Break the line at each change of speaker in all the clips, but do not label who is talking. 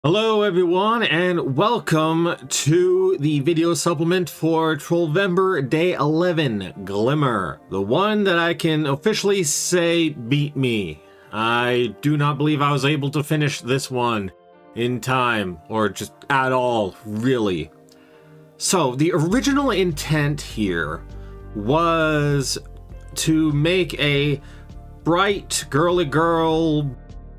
Hello everyone and welcome to the video supplement for Trollvember Day 11, Glimmer. The one that I can officially say beat me. I do not believe I was able to finish this one in time, or just at all, really. So the original intent here was to make a bright, girly girl,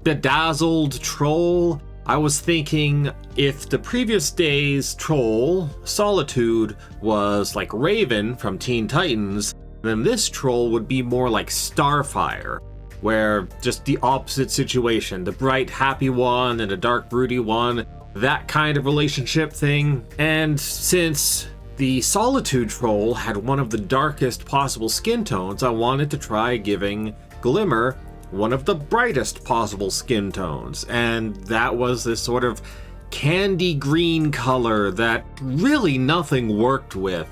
bedazzled troll. I was thinking if the previous day's troll, Solitude, was like Raven from Teen Titans, then this troll would be more like Starfire, where just the opposite situation, the bright happy one and a dark broody one, that kind of relationship thing. And since the Solitude troll had one of the darkest possible skin tones, I wanted to try giving Glimmer one of the brightest possible skin tones, and that was this sort of candy green color that really nothing worked with.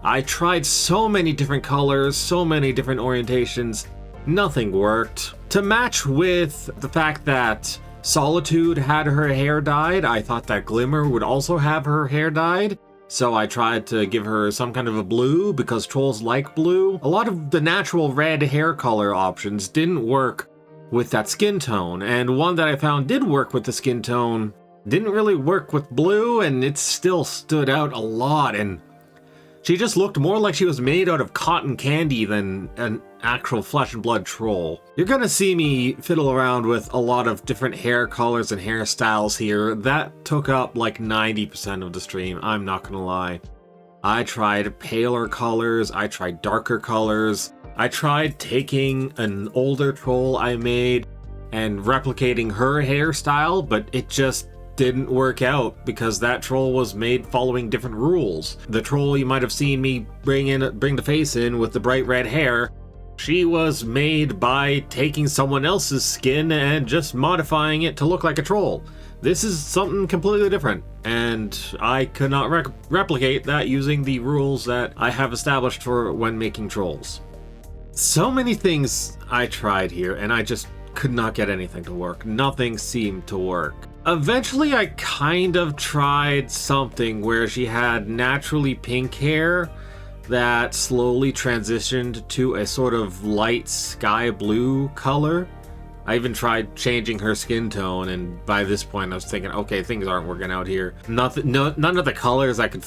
I tried so many different colors, so many different orientations, nothing worked. To match with the fact that Solitude had her hair dyed, I thought that Glimmer would also have her hair dyed. So I tried to give her some kind of a blue because trolls like blue. A lot of the natural red hair color options didn't work with that skin tone, and one that I found did work with the skin tone didn't really work with blue, and it still stood out a lot, and she just looked more like she was made out of cotton candy than an actual flesh and blood troll. You're gonna see me fiddle around with a lot of different hair colors and hairstyles here. That took up like 90% of the stream, I'm not gonna lie. I tried paler colors, I tried darker colors, I tried taking an older troll I made and replicating her hairstyle, but it just didn't work out because that troll was made following different rules. The troll you might have seen me bring the face in with the bright red hair, she was made by taking someone else's skin and just modifying it to look like a troll. This is something completely different, and I could not replicate that using the rules that I have established for when making trolls. So many things I tried here, and I just could not get anything to work. Nothing seemed to work. Eventually, I kind of tried something where she had naturally pink hair that slowly transitioned to a sort of light sky blue color. I even tried changing her skin tone, and by this point I was thinking, okay, things aren't working out here. None of the colors I could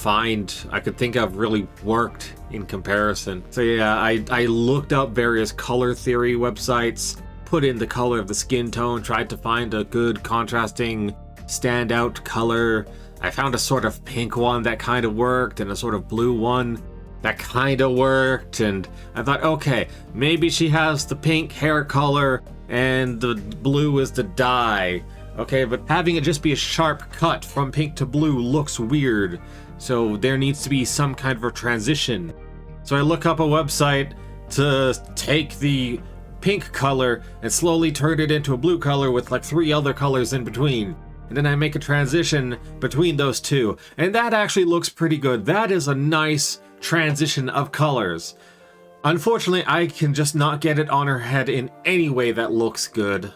think of really worked in comparison. So yeah, I looked up various color theory websites, put in the color of the skin tone, tried to find a good contrasting standout color. I found a sort of pink one that kind of worked and a sort of blue one that kind of worked, and I thought, okay, maybe she has the pink hair color and the blue is the dye. Okay, but having it just be a sharp cut from pink to blue looks weird, so there needs to be some kind of a transition. So I look up a website to take the pink color and slowly turn it into a blue color with like 3 other colors in between. And then I make a transition between those two, and that actually looks pretty good. That is a nice transition of colors. Unfortunately, I can just not get it on her head in any way that looks good.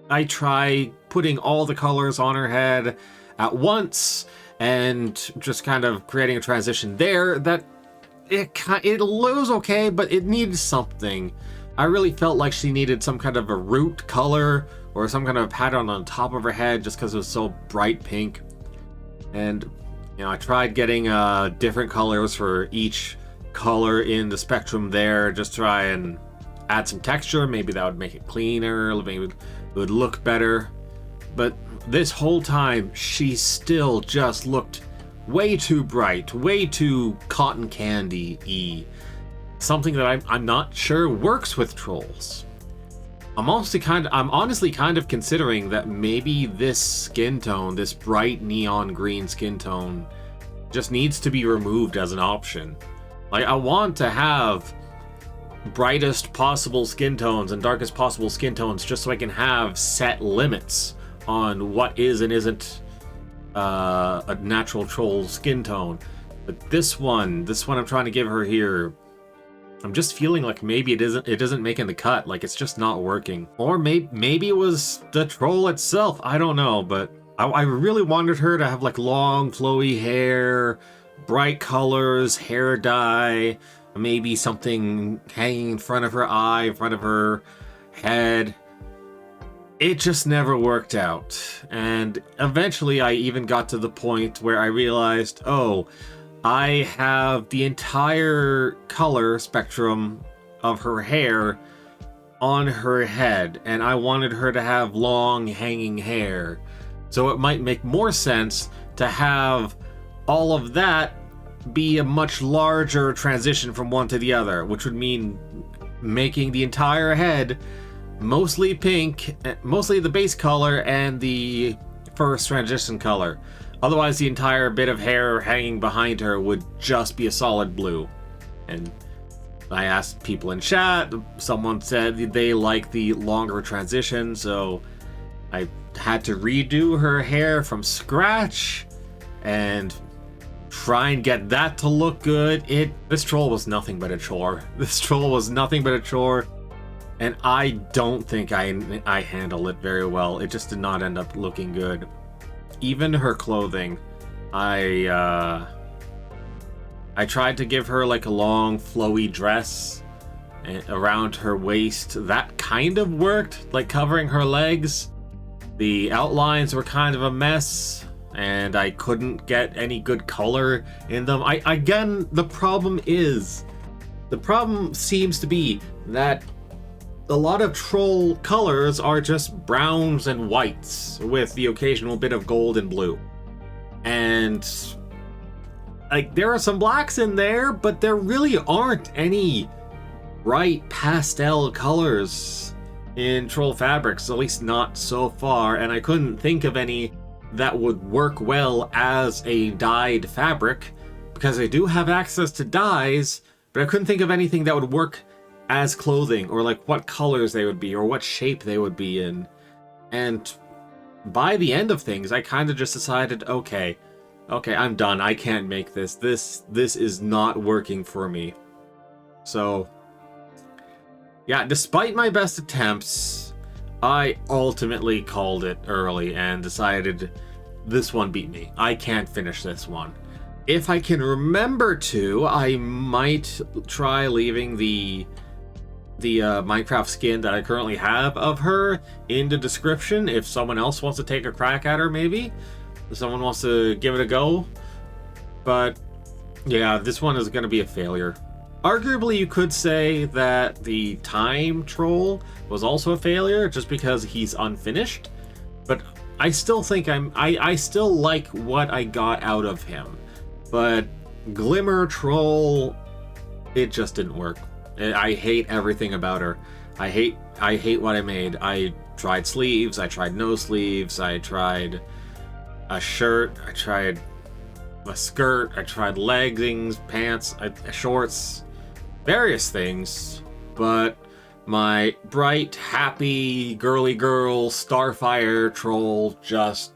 I try putting all the colors on her head at once and just kind of creating a transition there that it was okay, but it needed something. I really felt like she needed some kind of a root color or some kind of pattern on top of her head just because it was so bright pink. And you know, I tried getting different colors for each color in the spectrum there, just try and add some texture. Maybe that would make it cleaner, maybe it would look better. But this whole time, she still just looked way too bright, way too cotton candy-y. Something that I'm not sure works with trolls. I'm honestly kind of considering that maybe this skin tone, this bright neon green skin tone, just needs to be removed as an option. Like, I want to have brightest possible skin tones and darkest possible skin tones just so I can have set limits on what is and isn't a natural troll skin tone. But this one I'm trying to give her here, I'm just feeling like maybe it isn't making the cut, like it's just not working. Or maybe it was the troll itself, I don't know, but I really wanted her to have like long, flowy hair, bright colors, hair dye, maybe something hanging in front of her eye, in front of her head. It just never worked out. And eventually I even got to the point where I realized, oh, I have the entire color spectrum of her hair on her head, and I wanted her to have long hanging hair. So it might make more sense to have all of that be a much larger transition from one to the other, which would mean making the entire head mostly pink, mostly the base color and the first transition color. Otherwise, the entire bit of hair hanging behind her would just be a solid blue. And I asked people in chat, someone said they like the longer transition, so I had to redo her hair from scratch and try and get that to look good. This troll was nothing but a chore. This troll was nothing but a chore, and I don't think I handled it very well. It just did not end up looking good. Even her clothing, I tried to give her like a long flowy dress around her waist. That kind of worked, like covering her legs. The outlines were kind of a mess, and I couldn't get any good color in them. Again, the problem seems to be that a lot of troll colors are just browns and whites with the occasional bit of gold and blue. And like there are some blacks in there, but there really aren't any bright pastel colors in troll fabrics, at least not so far, and I couldn't think of any that would work well as a dyed fabric, because I do have access to dyes, but I couldn't think of anything that would work as clothing, or like what colors they would be, or what shape they would be in. And by the end of things, I kind of just decided, okay, I'm done. I can't make this. This is not working for me. So yeah, despite my best attempts, I ultimately called it early and decided this one beat me. I can't finish this one. If I can remember to, I might try leaving the Minecraft skin that I currently have of her in the description if someone else wants to take a crack at her, maybe. If someone wants to give it a go. But yeah, this one is going to be a failure. Arguably, you could say that the TamTroll was also a failure just because he's unfinished, but I still think I still like what I got out of him. But Glimmer Troll, it just didn't work. I hate everything about her. I hate what I made. I tried sleeves, I tried no sleeves, I tried a shirt, I tried a skirt, I tried leggings, pants, shorts, various things, but my bright, happy, girly girl, Starfire troll just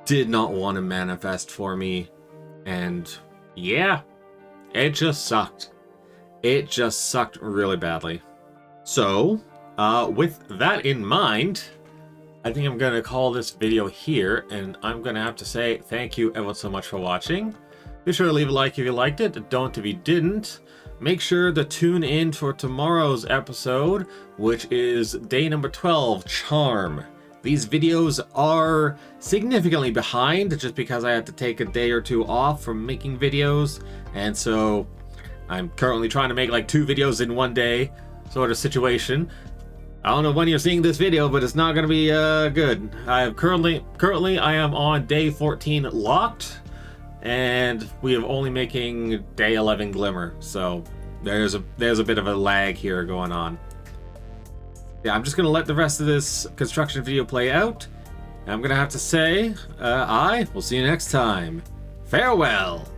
did not want to manifest for me, and yeah, it just sucked. It just sucked really badly. So, with that in mind, I think I'm going to call this video here, and I'm going to have to say thank you ever so much for watching. Be sure to leave a like if you liked it, don't if you didn't. Make sure to tune in for tomorrow's episode, which is day number 12, Charm. These videos are significantly behind, just because I had to take a day or two off from making videos, and so I'm currently trying to make like 2 videos in one day, sort of situation. I don't know when you're seeing this video, but it's not going to be good. Currently I am on day 14 locked, and we are only making day 11 Glimmer, so there's a bit of a lag here going on. Yeah, I'm just going to let the rest of this construction video play out. I'm going to have to say, I will see you next time. Farewell!